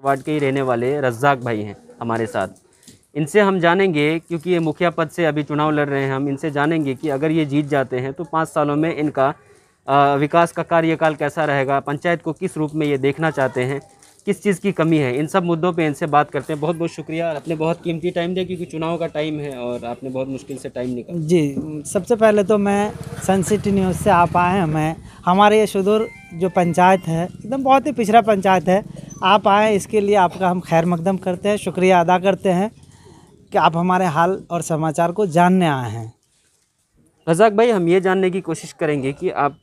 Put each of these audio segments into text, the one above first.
Ward के ही रहने वाले रज्जाक भाई हैं हमारे साथ। इनसे हम जानेंगे, क्योंकि ये मुखिया पद से अभी चुनाव लड़ रहे हैं, हम इनसे जानेंगे कि अगर ये जीत जाते हैं तो 5 सालों में इनका विकास का कार्यकाल कैसा रहेगा, पंचायत को किस रूप में ये देखना चाहते हैं, किस चीज़ की कमी है, इन सब मुद्दों पे इनसे बात करते हैं। बहुत बहुत शुक्रिया, आपने बहुत कीमती टाइम दिया, क्योंकि चुनाव का टाइम है और आपने बहुत मुश्किल से टाइम निकाला। जी, सबसे पहले तो मैं सन सिटी न्यूज़ से आप आए हैं। मैं हमारे ये सुदूर जो पंचायत है, एकदम बहुत ही पिछड़ा पंचायत है, आप आए इसके लिए आपका हम खैर मकदम करते हैं, शुक्रिया अदा करते हैं कि आप हमारे हाल और समाचार को जानने आए हैं। रज़ाक भाई, हम ये जानने की कोशिश करेंगे कि आप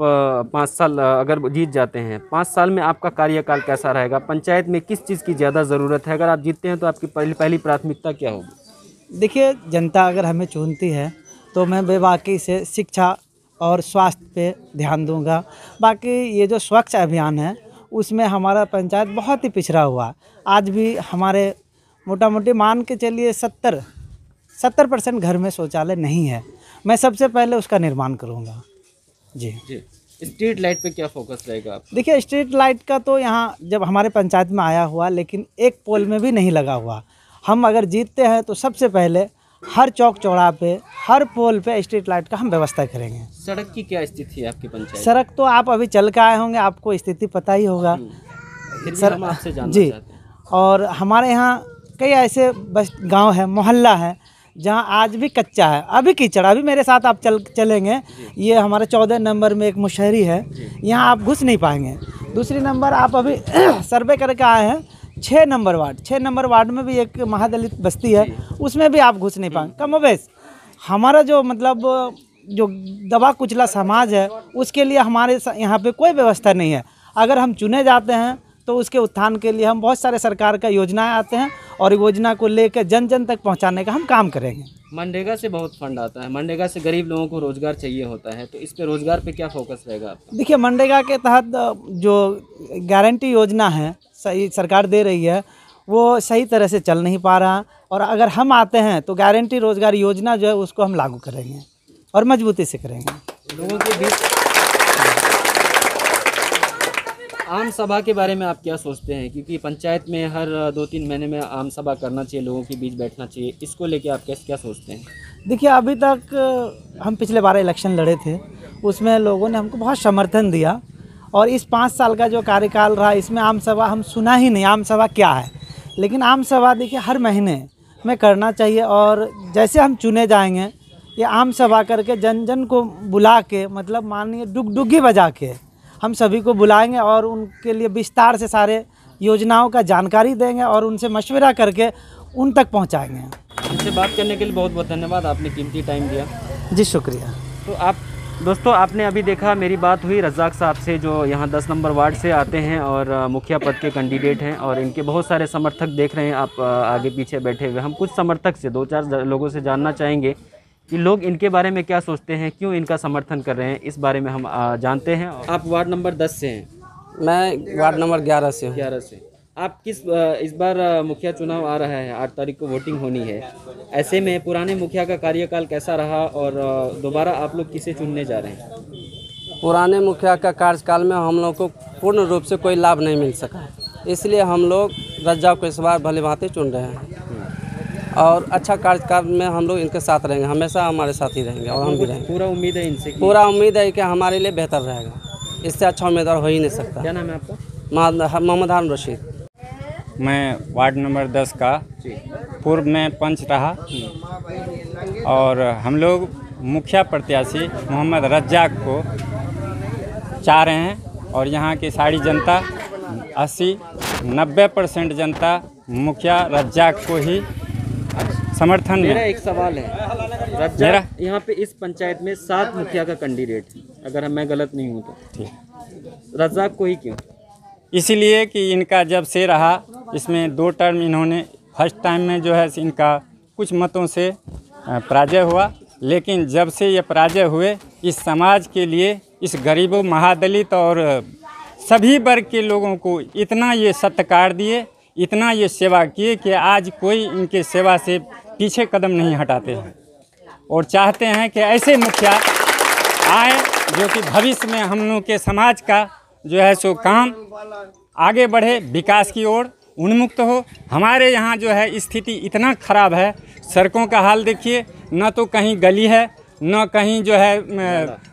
5 साल अगर जीत जाते हैं, 5 साल में आपका कार्यकाल कैसा रहेगा, पंचायत में किस चीज़ की ज़्यादा ज़रूरत है, अगर आप जीतते हैं तो आपकी पहली प्राथमिकता क्या होगी? देखिए, जनता अगर हमें चुनती है तो मैं बेबाकी से शिक्षा और स्वास्थ्य पे ध्यान दूंगा। बाकी ये जो स्वच्छ अभियान है उसमें हमारा पंचायत बहुत ही पिछड़ा हुआ। आज भी हमारे मोटा मोटी मान के चलिए 70% घर में शौचालय नहीं है। मैं सबसे पहले उसका निर्माण करूंगा। जी। स्ट्रीट लाइट पे क्या फोकस रहेगा आपका? देखिए, स्ट्रीट लाइट का तो यहाँ जब हमारे पंचायत में आया हुआ, लेकिन एक पोल में भी नहीं लगा हुआ। हम अगर जीतते हैं तो सबसे पहले हर चौक चौराहा पे, हर पोल पे स्ट्रीट लाइट का हम व्यवस्था करेंगे। सड़क की क्या स्थिति है आपकी पंचायत? सड़क तो आप अभी चल के आए होंगे, आपको स्थिति पता ही होगा। सर, हम आपसे जानना जी, चाहते हैं। और हमारे यहाँ कई ऐसे बस गांव है, मोहल्ला है, जहां आज भी कच्चा है, अभी कीचड़। अभी मेरे साथ आप चलेंगे, ये हमारे 14 नंबर में एक मुशहरी है, यहाँ आप घुस नहीं पाएंगे। दूसरी नंबर आप अभी सर्वे करके आए हैं, 6 नंबर वार्ड में भी एक महादलित बस्ती है, उसमें भी आप घुस नहीं पाएंगे। कमोबेश हमारा जो मतलब जो दबा कुचला समाज है, उसके लिए हमारे यहाँ पे कोई व्यवस्था नहीं है। अगर हम चुने जाते हैं तो उसके उत्थान के लिए हम बहुत सारे सरकार का योजनाएं आते हैं और योजना को लेकर जन जन तक पहुंचाने का हम काम करेंगे। मनरेगा से बहुत फंड आता है, मनरेगा से गरीब लोगों को रोजगार चाहिए होता है, तो इस पे रोजगार पे क्या फोकस रहेगा आपका? देखिए, मनरेगा के तहत जो गारंटी योजना है सही सरकार दे रही है, वो सही तरह से चल नहीं पा रहा, और अगर हम आते हैं तो गारंटी रोजगार योजना जो है उसको हम लागू करेंगे और मजबूती से करेंगे। लोगों के बीच आम सभा के बारे में आप क्या सोचते हैं? क्योंकि पंचायत में हर 2-3 महीने में आम सभा करना चाहिए, लोगों के बीच बैठना चाहिए, इसको लेके आप क्या सोचते हैं? देखिए, अभी तक हम पिछले 12 इलेक्शन लड़े थे, उसमें लोगों ने हमको बहुत समर्थन दिया, और इस 5 साल का जो कार्यकाल रहा इसमें आम सभा हम सुना ही नहीं, आम सभा क्या है। लेकिन आम सभा देखिए हर महीने में करना चाहिए, और जैसे हम चुने जाएंगे, ये आम सभा करके जन जन को बुला के, मतलब मानिए डुगडुगी बजा के हम सभी को बुलाएंगे और उनके लिए विस्तार से सारे योजनाओं का जानकारी देंगे और उनसे मशवरा करके उन तक पहुंचाएंगे। हमसे बात करने के लिए बहुत बहुत धन्यवाद, आपने कीमती टाइम दिया। जी, शुक्रिया। तो दोस्तों आपने अभी देखा, मेरी बात हुई रज़ाक साहब से, जो यहाँ 10 नंबर वार्ड से आते हैं और मुखिया पद के कैंडिडेट हैं, और इनके बहुत सारे समर्थक देख रहे हैं आप आगे पीछे बैठे हुए। हम कुछ समर्थक से 2-4 लोगों से जानना चाहेंगे कि लोग इनके बारे में क्या सोचते हैं, क्यों इनका समर्थन कर रहे हैं, इस बारे में हम जानते हैं। आप वार्ड नंबर 10 से हैं? मैं वार्ड नंबर 11 से हूँ। 11 से। आप इस बार मुखिया चुनाव आ रहा है, 8 तारीख को वोटिंग होनी है, ऐसे में पुराने मुखिया का कार्यकाल कैसा रहा और दोबारा आप लोग किसे चुनने जा रहे हैं? पुराने मुखिया का कार्यकाल में हम लोग को पूर्ण रूप से कोई लाभ नहीं मिल सका है, इसलिए हम लोग रज्जाक को इस बार भली भांति चुन रहे हैं, और अच्छा कार्यकाल में हम लोग इनके साथ रहेंगे, हमेशा हमारे साथ ही रहेंगे और हम भी रहेंगे। पूरा उम्मीद है इनसे? पूरा उम्मीद है कि हमारे लिए बेहतर रहेगा, इससे अच्छा उम्मीदवार हो ही नहीं सकता। क्या नाम है आपका? मोहम्मद हारून रशीद। मैं वार्ड नंबर 10 का पूर्व में पंच रहा, और हम लोग मुखिया प्रत्याशी मोहम्मद रज्जाक को चाह रहे हैं, और यहाँ की सारी जनता 80-90% जनता मुखिया रज्जाक को ही समर्थन। मेरा एक सवाल है, रज्जाक यहाँ पे इस पंचायत में 7 मुखिया का कैंडिडेट है, अगर मैं गलत नहीं हूँ तो, रज्जाक को ही क्यों? इसीलिए कि इनका जब से रहा, इसमें 2 टर्म इन्होंने, फर्स्ट टाइम में जो है इनका कुछ मतों से पराजय हुआ, लेकिन जब से ये पराजय हुए, इस समाज के लिए, इस गरीबों, महादलित और सभी वर्ग के लोगों को इतना ये सत्कार दिए, इतना ये सेवा किए कि आज कोई इनके सेवा से पीछे कदम नहीं हटाते हैं, और चाहते हैं कि ऐसे मुखिया आए जो कि भविष्य में हम लोग के समाज का जो है सो काम आगे बढ़े, विकास की ओर, उन्मुक्त हो। हमारे यहाँ जो है स्थिति इतना ख़राब है, सड़कों का हाल देखिए, न तो कहीं गली है, न कहीं जो है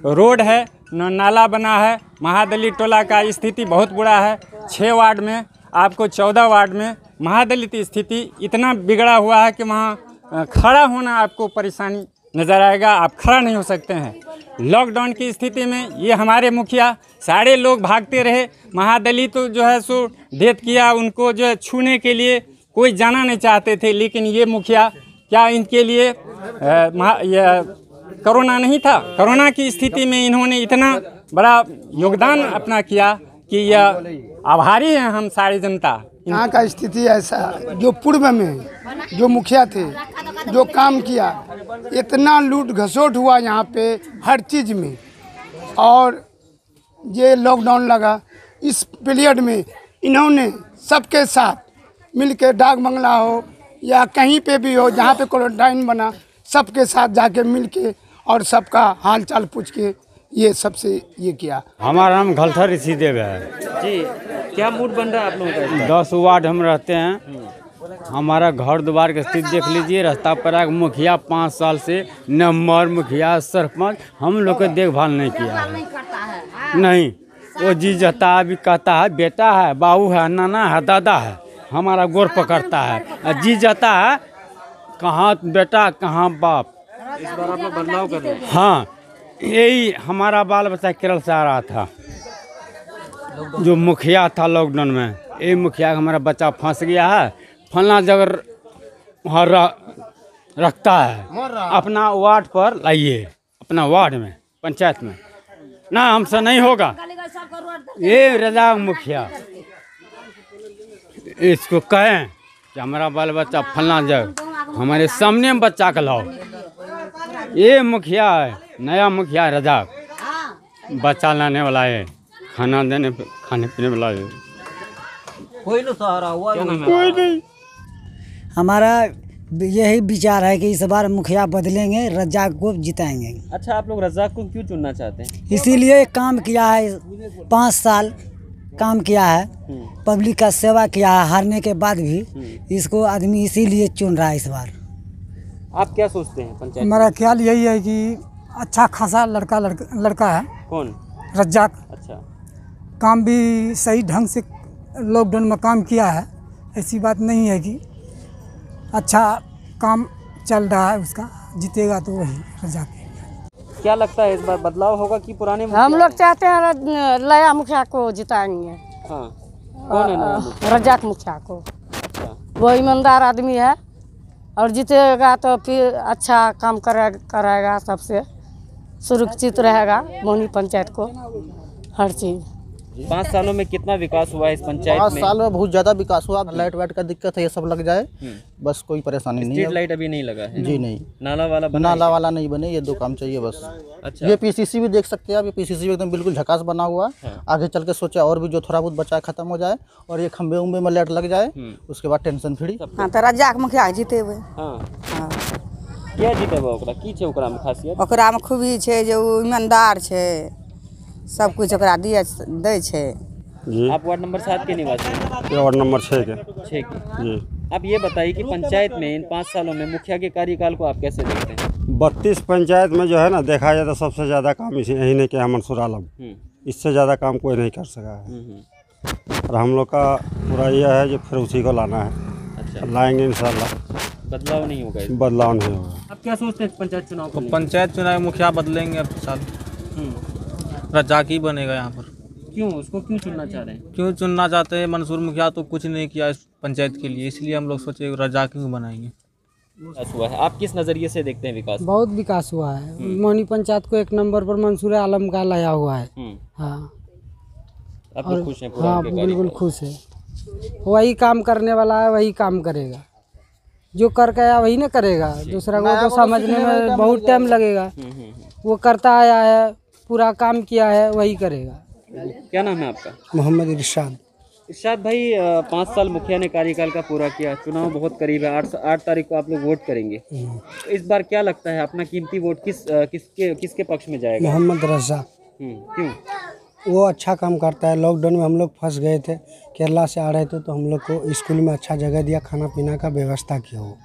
रोड है, न नाला बना है। महादलित टोला का स्थिति बहुत बुरा है। 6 वार्ड में, आपको 14 वार्ड में महादलित स्थिति इतना बिगड़ा हुआ है कि वहाँ खड़ा होना आपको परेशानी नज़र आएगा, आप खड़ा नहीं हो सकते हैं। लॉकडाउन की स्थिति में ये हमारे मुखिया सारे लोग भागते रहे। महादलित तो जो है सो डेथ किया, उनको जो है छूने के लिए कोई जाना नहीं चाहते थे, लेकिन ये मुखिया क्या इनके लिए कोरोना नहीं था, कोरोना की स्थिति में इन्होंने इतना बड़ा योगदान अपना किया कि यह आभारी हैं हम सारी जनता। यहाँ का स्थिति ऐसा, जो पूर्व में जो मुखिया थे, जो काम किया, इतना लूट घसोट हुआ यहाँ पे हर चीज़ में, और ये लॉकडाउन लगा, इस पीरियड में इन्होंने सबके साथ मिलके डाक बंगला हो या कहीं पे भी हो जहाँ पे क्वारंटाइन बना, सबके साथ जाके मिलके और सबका हाल चाल पूछ के ये सबसे ये किया। हमारा नाम घलथर ऋषिदेव है जी। क्या मूड बन रहा है आप लोगों का? 10 वार्ड हम रहते हैं। हमारा घर द्वार की स्थिति देख लीजिए। रास्ता पर एक मुखिया 5 साल से नंबर मुखिया सरपंच हम लोग को देखभाल नहीं किया है। नहीं, वो जी जाता है, अभी कहता है बेटा है, बाबू है, नाना है, दादा है, हमारा गोर पकड़ता है। जी जाता है, कहाँ बेटा कहाँ बाप। इस बार आप लोग बदलाव कर रहे हैं? हाँ, यही हमारा बाल बच्चा केरल से आ रहा था, जो मुखिया था लॉकडाउन में। यही मुखिया हमारा बच्चा फंस गया है, फलना जगह वहाँ रखता है, अपना वार्ड पर लाइए, अपना वार्ड में, पंचायत में। ना हमसे नहीं होगा। ये रजा मुखिया, इसको कहें कि हमारा बाल बच्चा फलना जगह हमारे सामने में बच्चा का लाओ। ये मुखिया है, नया मुखिया रजा, बच्चा लाने वाला है, खाना देने पे, खाने पीने वाला है। कोई ना सहारा हुआ, कोई नहीं। हमारा यही विचार है कि इस बार मुखिया बदलेंगे, रज्जाक को जिताएंगे। अच्छा, आप लोग रज्जाक को क्यों चुनना चाहते हैं? इसीलिए काम किया है, 5 साल काम किया है, पब्लिक का सेवा किया है, हारने के बाद भी इसको आदमी इसीलिए चुन रहा है इस बार। आप क्या सोचते हैं पंचायत? मेरा ख्याल यही है कि अच्छा खासा लड़का है। कौन? रज्जाक। अच्छा, काम भी सही ढंग से लॉकडाउन में काम किया है, ऐसी बात नहीं है कि अच्छा काम चल रहा है उसका, जीतेगा तो वही रज्जाक। क्या लगता है इस बार बदलाव होगा कि पुराने मुखिया? हम लोग चाहते हैं नया मुखिया को जिताएंगे। हाँ, कौन है नया मुखिया? रज्जाक मुखिया को। अच्छा, वो ईमानदार आदमी है और जीतेगा तो फिर अच्छा काम कराएगा, सबसे सुरक्षित रहेगा मोहनी पंचायत को हर चीज़। 5 सालों में कितना विकास हुआ है इस पंचायत 5 में? साल में बहुत ज़्यादा विकास हुआ। लाइट वाइट का दिक्कत है, ये सब लग जाए बस, कोई परेशानी नहीं स्ट्रीट है। लाइट अभी नहीं लगा है? जी नहीं, नाला वाला बना नाला वाला नहीं बने, ये 2 काम चाहिए बस। अच्छा, ये पीसीसी भी देख सकते हैं आप, ये पीसीसी भी एकदम बिल्कुल झकास बना हुआ है। आगे चल के सोचा और भी जो थोड़ा बहुत बचा है खत्म हो जाए और ये खंबे उम्बे में लाइट लग जाए, उसके बाद टेंशन फ्री। हाँ, तो रज्जाक मुखिया जीते हुए। हाँ, क्या जीतेबा ओकरा? की छै ओकरा में खासियत? ओकरा में खूबी छै जे ओ ईमानदार छै, सब कुछ ओकरा दै छै। आप वार्ड नंबर 7 के निवासी हैं? वार्ड नंबर 6 के। 6 के जी। आप ये बताइए कि पंचायत में इन 5 सालों में मुखिया के कार्यकाल को आप कैसे देखते हैं? 32 पंचायत में जो है ना, देखा जाए तो सबसे ज़्यादा काम इसी यही ने किया, मंसूर आलम। इससे ज़्यादा काम कोई नहीं कर सका है। और हम लोग का पूरा यह है जो फिर उसी को लाना है। अच्छा, लाएंगे इंशाल्लाह। बदलाव नहीं होगा? बदलाव नहीं होगा। आप क्या सोचते हैं पंचायत चुनाव को? पंचायत चुनाव मुखिया बदलेंगे अब साल, रज्जाक ही बनेगा यहाँ पर। क्यों, उसको क्यों चुनना चाह रहे हैं? क्यों चुनना चाहते हैं? मंसूर मुखिया तो कुछ नहीं किया इस पंचायत के लिए, इसलिए हम लोग सोचे रज्जाक ही बनाएंगे। विकास हुआ है, आप किस नज़रिए से देखते हैं विकास? बहुत विकास हुआ है। मोहनी पंचायत को 1 नंबर पर मंसूर आलम का लाया हुआ है। हाँ, आप लोग खुश हैं पूरा? हाँ, उनके बिल्कुल कार्यकाल? खुश है। वही काम करने वाला है, वही काम करेगा। जो कर गया वही ना करेगा, दूसरा को तो समझने में बहुत टाइम लगेगा। वो करता आया है, पूरा काम किया है, वही करेगा। क्या नाम है आपका? मोहम्मद इरशाद। इरशाद भाई, 5 साल मुखिया ने कार्यकाल का पूरा किया, चुनाव बहुत करीब है, 8 तारीख को आप लोग वोट करेंगे। तो इस बार क्या लगता है अपना कीमती वोट किसके पक्ष में जाएगा? मोहम्मद रज्जाक। क्यों? वो अच्छा काम करता है। लॉकडाउन में हम लोग फंस गए थे, केरला से आ रहे थे, तो हम लोग को स्कूल में अच्छा जगह दिया, खाना पीना का व्यवस्था किया वो।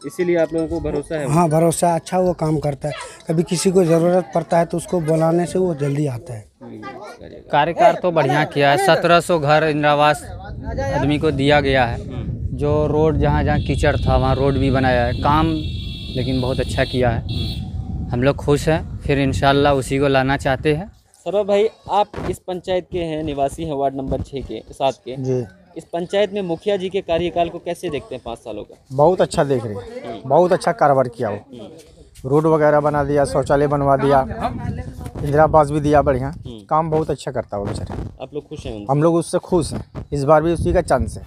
इसीलिए आप लोगों को भरोसा है? हाँ भरोसा, अच्छा वो काम करता है। कभी किसी को ज़रूरत पड़ता है तो उसको बुलाने से वो जल्दी आता है। कार्यकाल तो बढ़िया किया है। 1700 घर इंदिरा आवास आदमी को दिया गया है। जो रोड जहाँ जहाँ कीचड़ था वहाँ रोड भी बनाया है। काम लेकिन बहुत अच्छा किया है। हम लोग खुश हैं, फिर इंशाल्लाह उसी को लाना चाहते हैं। सौरभ भाई, आप इस पंचायत के हैं, निवासी हैं, वार्ड नंबर 6 के 7 के जी। इस पंचायत में मुखिया जी के कार्यकाल को कैसे देखते हैं 5 सालों का? बहुत अच्छा देख रहे हैं, बहुत अच्छा कारोबार किया वो। रोड वगैरह बना दिया, शौचालय बनवा दिया, इंदिरा आवास भी दिया, बढ़िया काम बहुत अच्छा करता है वो बेचारे। आप लोग खुश हैं उनसे? हम लोग उससे खुश हैं, इस बार भी उसी का चांस है।